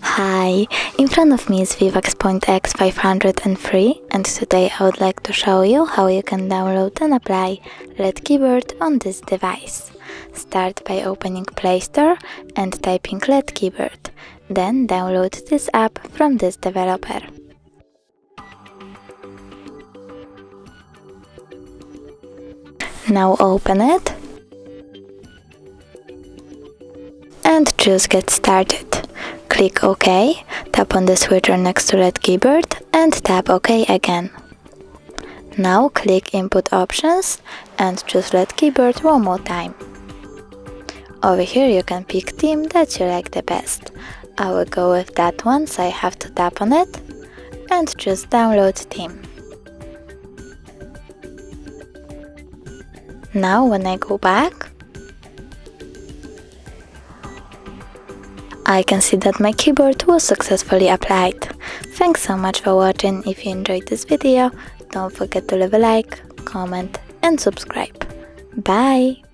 Hi, in front of me is Vivax X503 and today I would like to show you how you can download and apply LED keyboard on this device. Start by opening Play Store and typing LED keyboard, then download this app from this developer. Now open it and choose Get Started. Click OK, tap on the switcher next to LED keyboard and tap OK again. Now click Input Options and choose LED keyboard one more time. Over here you can pick theme that you like the best. I will go with that one, so I have to tap on it and choose Download theme. Now when I go back, I can see that my keyboard was successfully applied. Thanks so much for watching. If you enjoyed this video, don't forget to leave a like, comment and subscribe. Bye!